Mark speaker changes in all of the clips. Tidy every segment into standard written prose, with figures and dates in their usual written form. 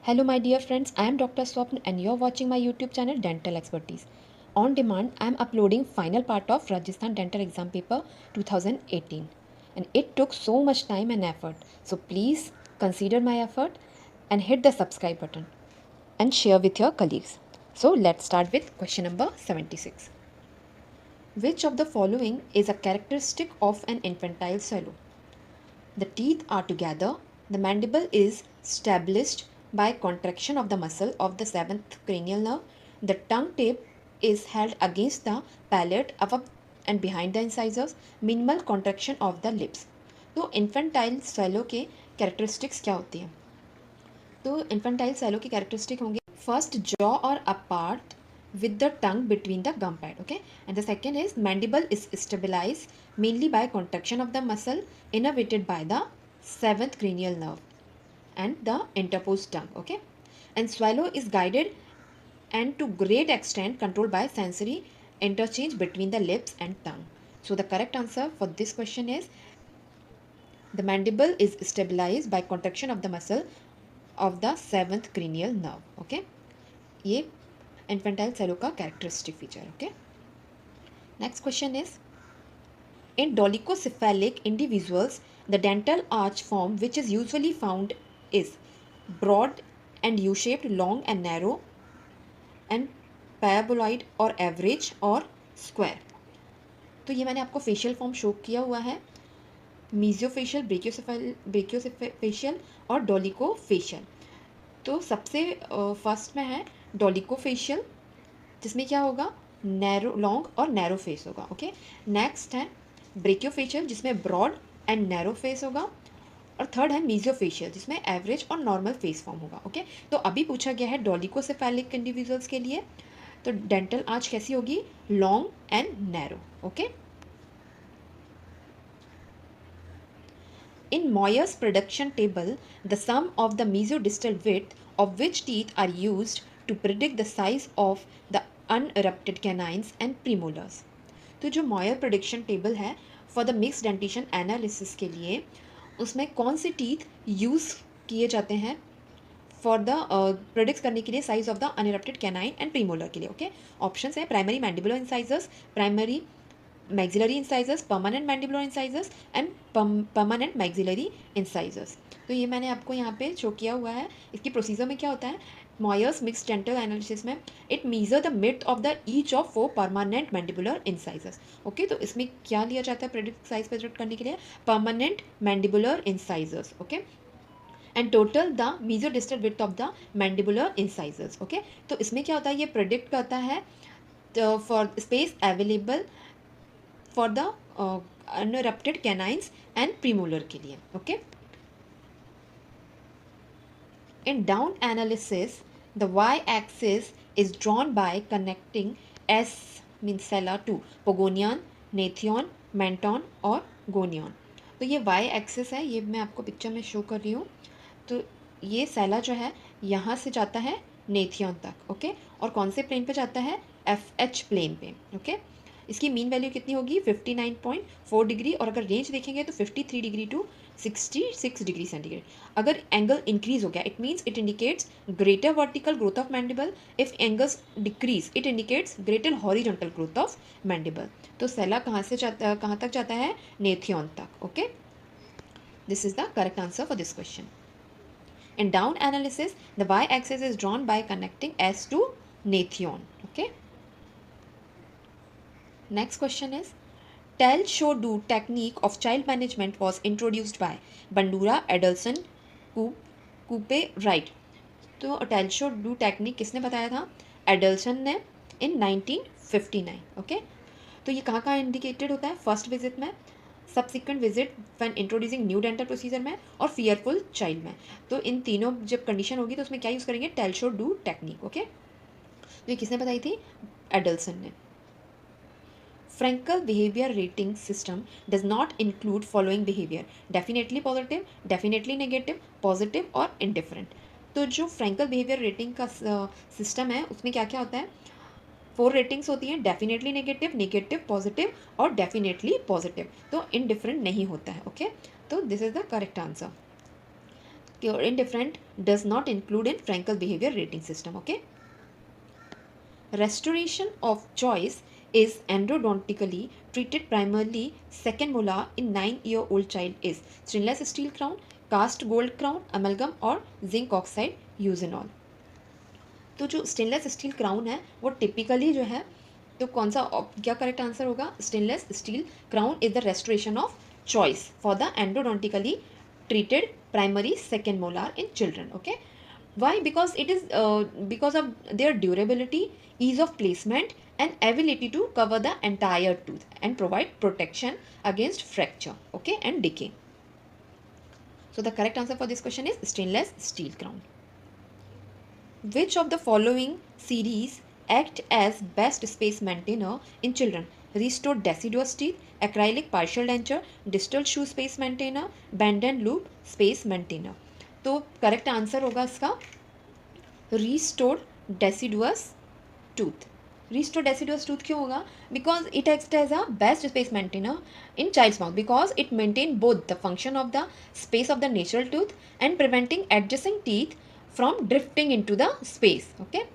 Speaker 1: Hello, my dear friends. I am Dr. Swapn, and you're watching my YouTube channel Dental Expertise. On demand, I am uploading final part of Rajasthan Dental Exam Paper 2018, and it took so much time and effort. So please consider my effort and hit the subscribe button and share with your colleagues. So let's start with question number 76. Which of the following is a characteristic of an infantile swallow? The teeth are together. The mandible is established by contraction of the muscle of the seventh cranial nerve. The tongue tip is held against the palate above and behind the incisors. Minimal contraction of the lips. तो infantile swallow के characteristics क्या होती हैं? तो infantile swallow की characteristic होंगे first jaw और apart with the tongue between the gum pad, okay, and the second is mandible is stabilized mainly by contraction of the muscle innervated by the seventh cranial nerve and the interposed tongue, okay, and swallow is guided and to great extent controlled by sensory interchange between the lips and tongue. So the correct answer for this question is the mandible is stabilized by contraction of the muscle of the seventh cranial nerve, okay. ये infantile swallow का characteristic feature, okay. Next question is, in dolichocephalic individuals, the dental arch form which is usually found is broad and U-shaped, long and narrow, and paraboloid or average or square. तो ये मैंने आपको facial form show किया हुआ है, मीजियोफेशियल, ब्रेकियोफेशियल और डोलिकोफेशियल. तो सबसे फर्स्ट में है डोलिकोफेशियल, जिसमें क्या होगा, नैरो, लॉन्ग और नैरो फेस होगा, ओके. नेक्स्ट है ब्रेकियोफेशियल, जिसमें ब्रॉड एंड नैरो फेस होगा. और थर्ड है मीजियोफेशियल, जिसमें एवरेज और नॉर्मल फेस फॉर्म होगा, ओके. तो अभी पूछा गया है डोलिकोसेफेलिक इंडिविजुअल्स के लिए, तो डेंटल आर्च कैसी होगी, long and narrow, okay. In Moyer's prediction table, the sum of the mesiodistal width of which teeth are used to predict the size of the unerupted canines and premolars. तो जो Moyer prediction table है for the mixed dentition analysis के लिए, उसमें कौन से teeth use किए जाते हैं फॉर द प्रोडिक्ट करने के लिए size of the unerupted canine and premolar के लिए, ओके. ऑप्शंस है primary mandibular incisors, primary maxillary incisors, permanent mandibular incisors and permanent maxillary incisors. तो ये मैंने आपको यहाँ पे शो किया हुआ है. इसकी प्रोसीजर में क्या होता है, Moyer's mixed dental analysis में it measure the width of the each of 4 permanent mandibular incisors, okay. तो इसमें क्या लिया जाता है प्रेडिक्ट साइज प्रेडिक्ट करने के लिए, permanent mandibular incisors, okay, and total the mesiodistal width of the mandibular incisors, okay. तो इसमें क्या होता है, ये प्रेडिक्ट करता है for space available for the unerupted canines and premolar के लिए, okay. In Downs analysis the Y axis is drawn by connecting S mean sella to pogonion, gnathion, menton और गोनियन. तो ये वाई एक्सिस है, ये मैं आपको पिक्चर में शो कर रही हूँ. तो ये सेला जो है यहाँ से जाता है नेथियन तक, ओके, और कौन से प्लेन पे जाता है, FH प्लेन पे, ओके. इसकी मीन वैल्यू कितनी होगी, 59.4 डिग्री, और अगर रेंज देखेंगे तो 53 डिग्री टू 66 डिग्री सेंटीग्रेड. अगर एंगल इंक्रीज हो गया it means it indicates greater vertical growth of mandible. If angles decrease it indicates greater horizontal growth of mandible. तो सेला कहाँ तक जाता है, नेथियन तक, okay. This is the correct answer for this question. In down analysis, the y-axis is drawn by connecting S to Natheon. Okay. Next question is, tell, show, do technique of child management was introduced by Bandura, Adelson, Coupe, Wright. तो tell, show, do technique किसने बताया था, एडल्सन ने in 1959. Okay. तो ये कहाँ indicated होता है, फर्स्ट विजिट में, subsequent visit when introducing new dental procedure में, और फियरफुल चाइल्ड में. तो इन तीनों जब कंडीशन होगी तो उसमें क्या यूज़ करेंगे, tell, show, do technique, okay. तो ये किसने बताई थी, एडल्सन ने. Frankl behaviour rating system does not include following behaviour, definitely positive, definitely negative, positive और इनडिफरेंट. तो जो फ्रैंकल बिहेवियर रेटिंग का सिस्टम है उसमें क्या क्या होता है, 4 रेटिंग्स होती हैं, डेफिनेटली नेगेटिव, नेगेटिव, पॉजिटिव और डेफिनेटली पॉजिटिव. तो इनडिफरेंट नहीं होता है, ओके. तो this is the correct answer. okay, or indifferent does not include in Frankel behavior rating system. Okay. Restoration of choice is endodontically treated primarily second molar in 9-year-old child is stainless steel crown, cast gold crown, amalgam और zinc oxide eugenol. तो जो stainless steel crown है वो typically जो है, तो कौन सा क्या करेक्ट आंसर होगा? Stainless steel crown is the restoration of choice for the endodontically treated primary second molar in children. Okay, why? Because it is because of their durability, ease of placement and ability to cover the entire tooth and provide protection against fracture, okay, and decay. So the correct answer for this question is stainless steel crown. Which of the following series act as best space maintainer in children? Restored deciduous teeth, acrylic partial denture, distal shoe space maintainer, band and loop space maintainer. तो correct answer होगा इसका restored deciduous tooth. Restored deciduous tooth क्यों होगा? Because it acts as a best space maintainer in child's mouth because it maintains both the function of the space of the natural tooth and preventing adjacent teeth from drifting into the space, okay,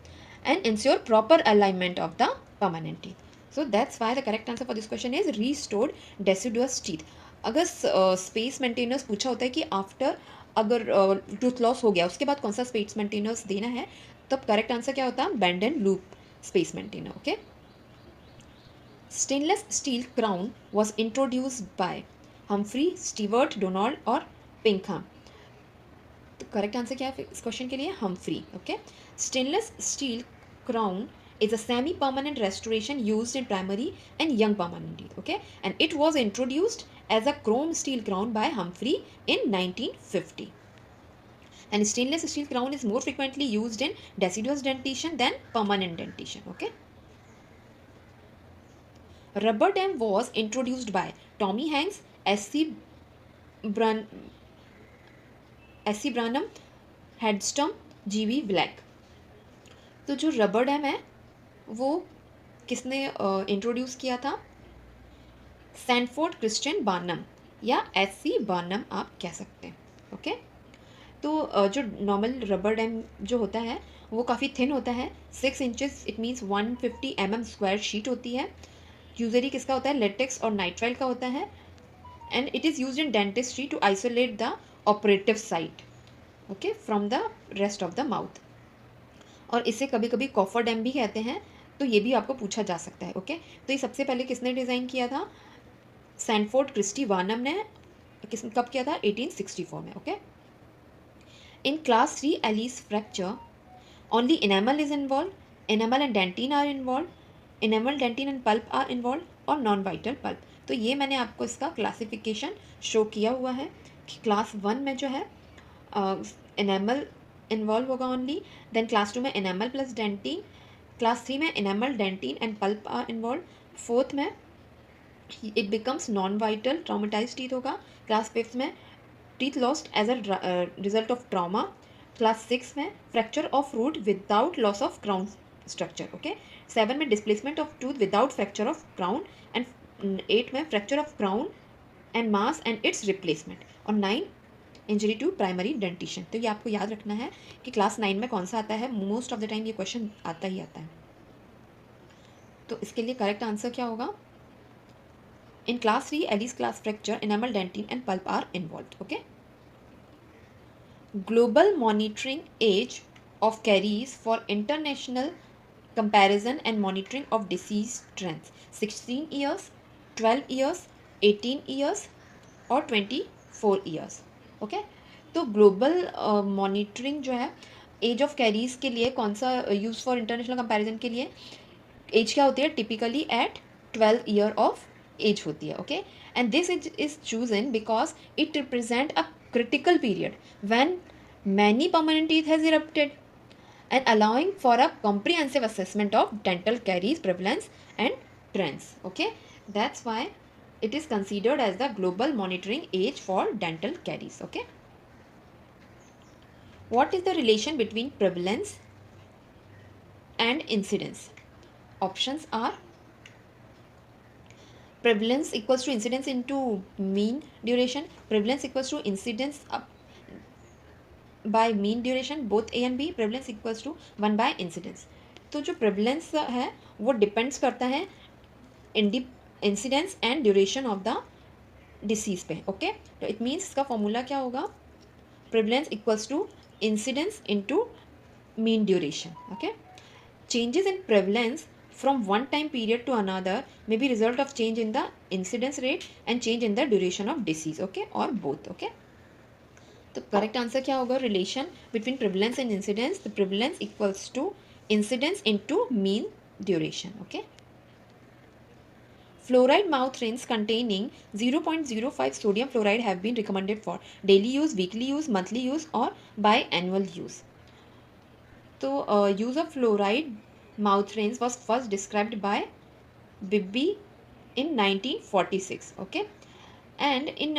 Speaker 1: and ensure proper alignment of the permanent teeth. So that's why the correct answer for this question is restored deciduous teeth. अगर space maintainers पूछा होता है कि after अगर tooth loss हो गया उसके बाद कौन सा स्पेस मेंटेनर्स देना है, तब करेक्ट आंसर क्या होता है? Band and loop space maintainer. Okay. Stainless steel crown was introduced by Humphry, Stewart, Donald और पिंकहम. तो करेक्ट आंसर क्या है इस क्वेश्चन के लिए? Humphry. Okay. Stainless steel crown is a semi-permanent restoration used in primary and young permanent teeth. Okay, and it was introduced as a chrome steel crown by Humphrey in 1950. And stainless steel crown is more frequently used in deciduous dentition than permanent dentition. Okay. Rubber dam was introduced by Tommy Hanks, S.C. Branham, Headstone, G.V. Black. तो जो rubber dam है वो किसने introduce किया था? Sanford Christian Barnum या SC. Barnum आप कह सकते हैं. ओके. तो जो नॉर्मल रबर डैम जो होता है वो काफ़ी थिन होता है, 6 inches, it means 150 mm square sheet होती है. यूजली किसका होता है? लेटेक्स और नाइट्राइल का होता है. And it is use in dentistry to isolate the operative site, okay, from the rest of the mouth. और इसे कभी कभी कॉफर डैम भी कहते हैं, तो ये भी आपको पूछा जा सकता है. ओके. तो ये सबसे पहले किसने डिज़ाइन किया था? सैनफोर्ड क्रिस्टी बार्नम ने. कब किया था? 1864 में. Okay. In class 3 Ellis fracture only enamel is involve, enamel and dentin are involve, enamel, dentin and pulp are involve और नॉन वाइटल पल्प. तो ये मैंने आपको इसका क्लासिफिकेशन शो किया हुआ है कि क्लास 1 में जो है इनेमल इन्वॉल्व होगा ओनली, देन क्लास 2 में इनेमल प्लस डेंटिन, क्लास 3 में enamel, dentin and pulp are involve, 4th में it becomes non vital traumatize teeth होगा, क्लास 5th में teeth lost as a result of trauma, class 6 में fracture of root without loss of crown structure. Okay. 7 में displacement of tooth without fracture of crown and 8 में fracture of crown and mass and it's replacement और 9 injury to primary dentition. तो ये आपको याद रखना है कि क्लास 9 में कौन सा आता है. मोस्ट ऑफ द टाइम ये क्वेश्चन आता ही आता है. तो इसके लिए करेक्ट आंसर क्या होगा? In class 3 Ellis class fracture, enamel, dentin and pulp are involve. Okay. Global monitoring age of caries for international comparison and monitoring of disease trends 16 years, 12 years, 18 years और 24 years. Okay. तो global monitoring जो है as of carries के लिए कौन सा use for international comparison के लिए एज क्या होती है? Typically at 12 year of age होती है. Okay. And this is chosen because it represent a critical period when many permanent teeth has erupted and allowing for a comprehensive assessment of dental caries prevalence and trends. Okay, that's why it is considered as the global monitoring age for dental caries. Okay, what is the relation between prevalence and incidence? Options are prevalence equals to incidence into mean duration, prevalence equals to incidence by mean duration both A and B, prevalence equals to 1 by incidence. तो जो prevalence है वो depends करता है incidence and duration of the disease पे। Okay, तो it means इसका formula क्या होगा, prevalence equals to incidence into mean duration. Okay, changes in prevalence from one time period to another may be result of change in the incidence rate and change in the duration of disease, okay, or both। okay, तो correct answer क्या होगा, relation between prevalence and incidence, the prevalence equals to incidence into mean duration. Okay, fluoride mouth rinse containing 0.05 sodium fluoride have been recommended for daily use, weekly use, monthly use or biannual use। तो use of fluoride mouth rinse was first described by Bibby in 1946। Okay, and in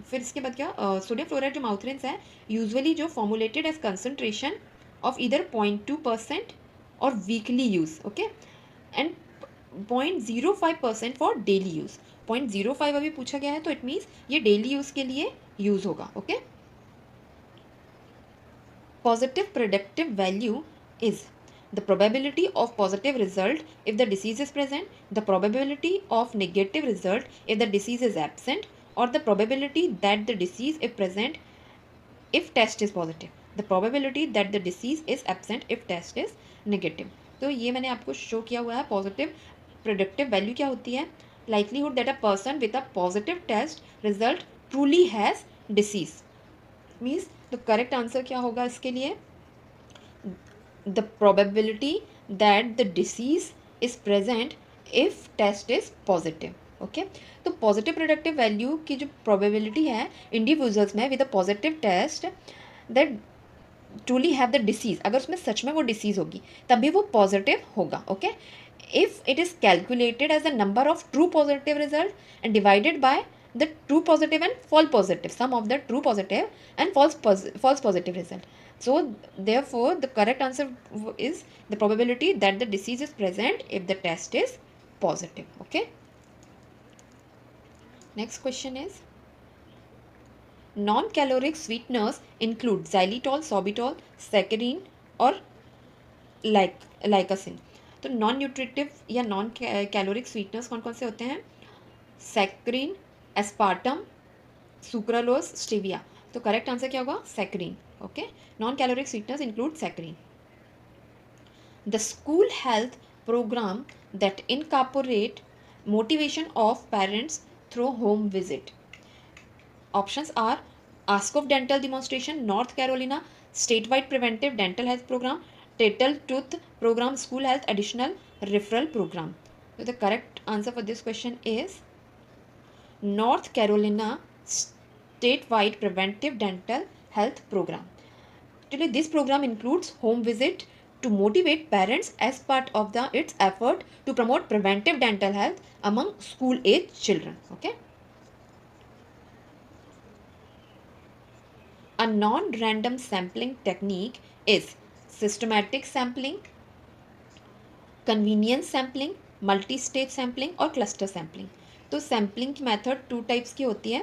Speaker 1: फिर इसके बाद क्या, sodium fluoride जो mouth rinse है usually जो formulated as concentration of इधर 0.2% और weekly use. Okay, and 0.05% for daily use. 0.05 अभी पूछा गया है तो इट मीन्स ये डेली यूज के लिए यूज होगा। Okay, positive predictive value is the probability of positive result if the disease is present, the probability of negative result if the disease is absent, or the probability that the disease is present if test is positive, the probability that the disease is absent if test is negative। तो ये मैंने आपको show किया हुआ है। Positive predictive value क्या होती है, likelihood that a person with a positive test result truly has disease. Means तो करेक्ट आंसर क्या होगा इसके लिए, the probability that the disease is present if test is positive. Okay, तो पॉजिटिव प्रोडक्टिव वैल्यू की जो प्रोबेबिलिटी है individuals में with a positive test that truly have the disease, अगर उसमें सच में वो डिसीज होगी तभी वो पॉजिटिव होगा। Okay, if it is calculated as the number of true positive result and divided by the true positive and false positive, sum of the true positive and false positive result। So therefore the correct answer is the probability that the disease is present if the test is positive। okay, next question is non caloric sweeteners include xylitol, sorbitol, saccharin और lycasin. तो non nutritive या non caloric sweeteners कौन कौन से होते हैं, saccharin, aspartame, sucralose, stevia. तो correct answer क्या होगा, saccharin. Okay, non caloric sweeteners include saccharin. The school health program that incorporate motivation of parents through home visit. Options are ask of dental demonstration, North Carolina state wide preventive dental health program, tattle tooth program, school health additional referral program. So the correct answer for this question is North Carolina statewide preventive dental health program. Actually, this program includes home visit to motivate parents as part of its effort to promote preventive dental health among school-age children. Okay. A non-random sampling technique is systematic sampling, convenience sampling, multi-stage sampling और cluster sampling. तो sampling की method 2 types की होती है,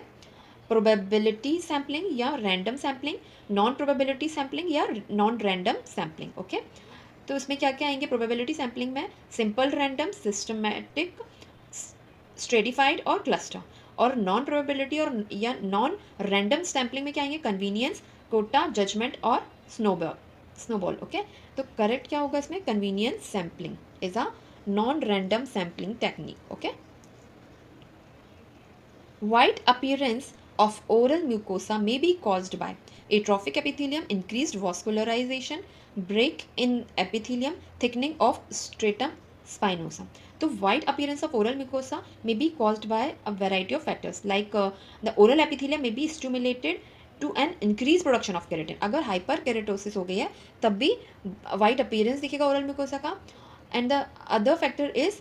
Speaker 1: probability sampling या random sampling, non probability sampling या non random sampling. Okay, तो इसमें क्या क्या आएंगे, प्रोबेबिलिटी सैम्पलिंग में सिंपल रैंडम, सिस्टमैटिक, स्ट्रेटिफाइड और क्लस्टर। और नॉन प्रोबेबिलिटी और या नॉन रैंडम सैम्पलिंग में क्या आएंगे, कन्वीनियंस, कोटा, जजमेंट और स्नोबॉल। ओके, तो करेक्ट क्या होगा इसमें, convenience sampling is a non-random sampling technique। okay, white appearance of oral mucosa may be caused by atrophic epithelium, increased vascularization, break in epithelium, thickening of stratum spinosum। तो white appearance of oral mucosa may be caused by a variety of factors like the oral epithelium may be stimulated to an increased production of keratin। अगर hyper keratosis हो गई है तब भी white appearance दिखेगा oral mucosa का। and the other factor is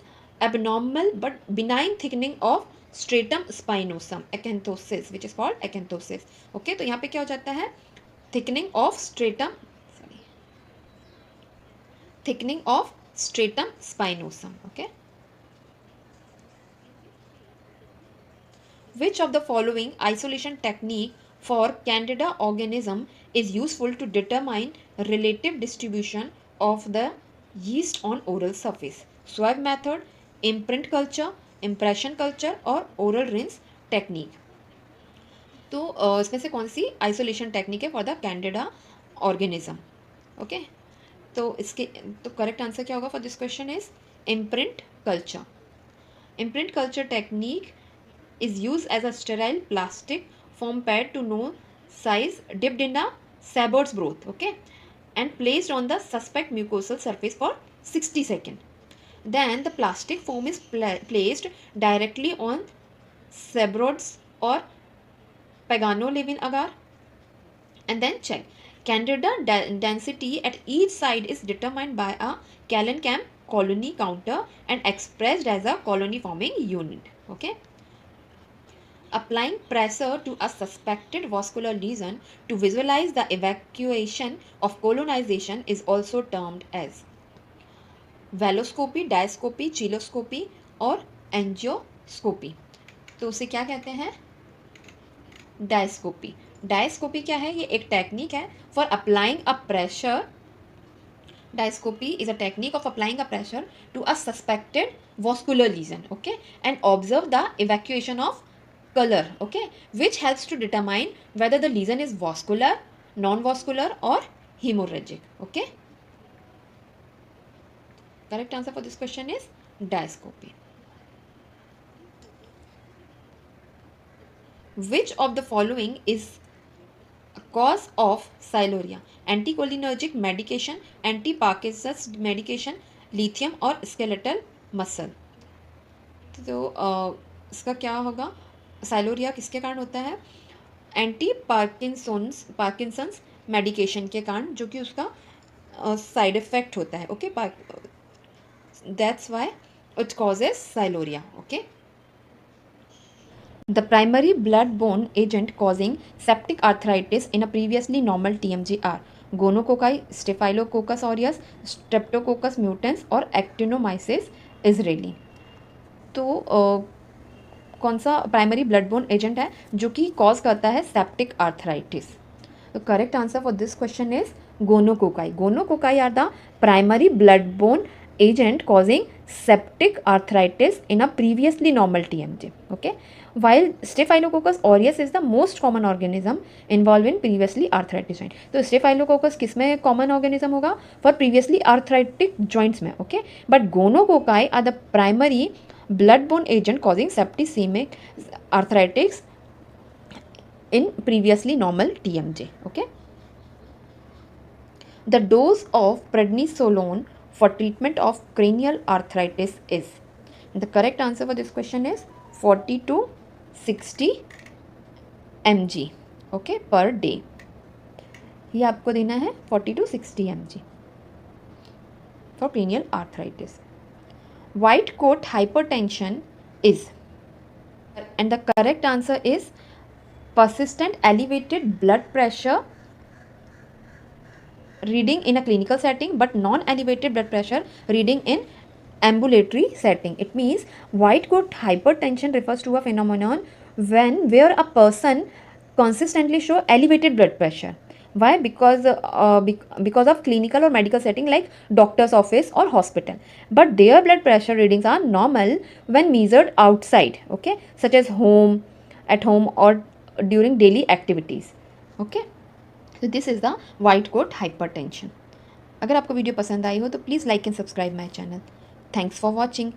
Speaker 1: abnormal but benign thickening of stratum spinosum, acanthosis, which is called acanthosis। okay, तो यहाँ पे क्या हो जाता है, thickening of stratum spinosum। okay, which of the following isolation technique for Candida organism is useful to determine relative distribution of the yeast on oral surface. Swab method, imprint culture, impression culture और oral rinse technique. तो इसमें से कौन सी isolation technique है for the Candida organism? Okay, तो इसके तो correct answer क्या होगा for this question is imprint culture. Imprint culture technique is used as a sterile plastic foam pad to no size dipped in a Sabor's broth, okay, and placed on the suspect mucosal surface for 60 seconds. Then the plastic foam is placed directly on Sabor's or Pagano-Levin agar, and then check. Candida density at each side is determined by a Callan-Cam colony counter and expressed as a colony forming unit. Okay. Applying pressure to a suspected vascular lesion to visualize the evacuation of colonization is also termed as वेलोस्कोपी, डायस्कोपी, cheiloscopy और एंजियोस्कोपी. तो उसे क्या कहते हैं? डायस्कोपी. डायस्कोपी क्या है? ये एक टेक्निक है for applying a pressure. Diascopy is a technique of applying a pressure to a suspected vascular lesion, okay, and observe the evacuation of color, okay, which helps to determine whether the lesion is vascular, non-vascular or hemorrhagic, okay. Correct answer for this question is diascopy. Which of the following is cause of siluria? Anticholinergic medication, anti Parkinson's medication, lithium और skeletal muscle. तो इसका क्या होगा? साइलोरिया किसके कारण होता है? Anti Parkinson's medication के कारण, जो कि उसका साइड इफेक्ट होता है. Okay, that's why it causes sialorrhea. Okay. The primary blood-borne agent causing septic arthritis in a previously normal TMJ are gonococci, staphylococcus aureus, Streptococcus mutans और एक्टिनोमाइसिस इजराइली. तो कौन सा प्राइमरी ब्लड बोन एजेंट है जो कि cause करता है septic arthritis? तो correct answer for this question is gonococci. Gonococci are the primary blood bone agent causing septic arthritis in a previously normal TMJ. Okay, while Staphylococcus aureus is the most common organism involved in previously arthritis joint. तो Staphylococcus किस में common organism होगा? For previously arthritic joints में. Okay, but gonococci are the primary blood-borne agent causing septicemic arthritis in previously normal TMJ. Okay, the dose of prednisolone for treatment of cranial arthritis is, the correct answer for this question is 40 to 60 mg, okay, per day. ये आपको देना है 40 to 60 mg for cranial arthritis. White coat hypertension is, and the correct answer is persistent elevated blood pressure reading in a clinical setting but non-elevated blood pressure reading in ambulatory setting. It means white coat hypertension refers to a phenomenon where a person consistently show elevated blood pressure. Why? Because of clinical or medical setting like doctor's office or hospital, but their blood pressure readings are normal when measured outside, okay, such as at home or during daily activities. Okay, so this is the white coat hypertension. अगर आपको video पसंद आई हो तो please like and subscribe my channel. Thanks for watching.